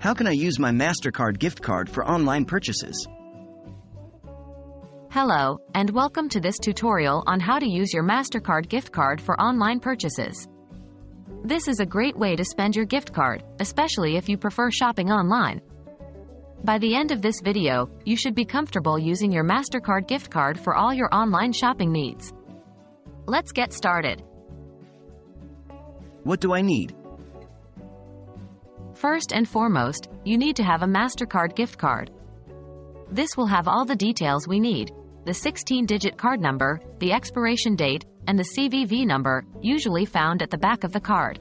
How can I use my Mastercard gift card for online purchases? Hello, and welcome to this tutorial on how to use your Mastercard gift card for online purchases. This is a great way to spend your gift card, especially if you prefer shopping online. By the end of this video, you should be comfortable using your Mastercard gift card for all your online shopping needs. Let's get started. What do I need? First and foremost, you need to have a Mastercard gift card. This will have all the details we need: the 16-digit card number, the expiration date, and the CVV number, usually found at the back of the card.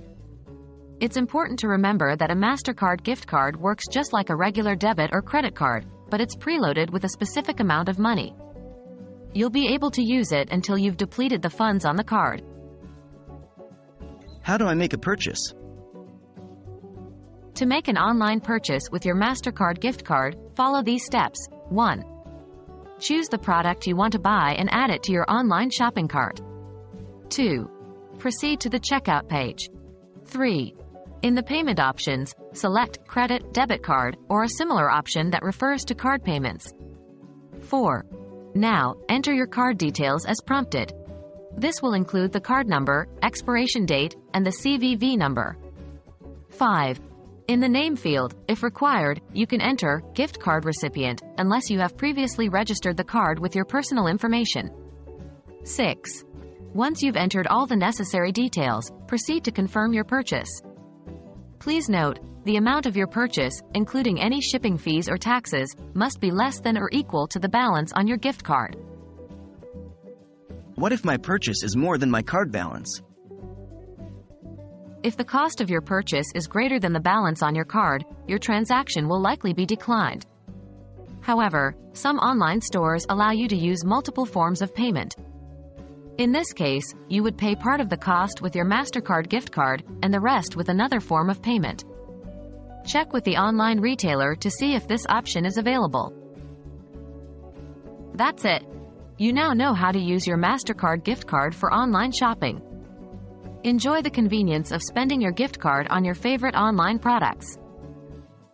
It's important to remember that a Mastercard gift card works just like a regular debit or credit card, but it's preloaded with a specific amount of money. You'll be able to use it until you've depleted the funds on the card. How do I make a purchase? To make an online purchase with your Mastercard gift card, follow these steps. 1. Choose the product you want to buy and add it to your online shopping cart. 2. Proceed to the checkout page. 3. In the payment options, select credit, debit card, or a similar option that refers to card payments. 4. Now, enter your card details as prompted. This will include the card number, expiration date, and the CVV number. 5. In the name field, if required, you can enter gift card recipient, unless you have previously registered the card with your personal information. 6. Once you've entered all the necessary details, proceed to confirm your purchase. Please note, the amount of your purchase, including any shipping fees or taxes, must be less than or equal to the balance on your gift card. What if my purchase is more than my card balance? If the cost of your purchase is greater than the balance on your card, your transaction will likely be declined. However, some online stores allow you to use multiple forms of payment. In this case, you would pay part of the cost with your Mastercard gift card and the rest with another form of payment. Check with the online retailer to see if this option is available. That's it. You now know how to use your Mastercard gift card for online shopping. Enjoy the convenience of spending your gift card on your favorite online products.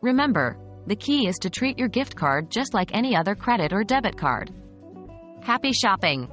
Remember, the key is to treat your gift card just like any other credit or debit card. Happy shopping!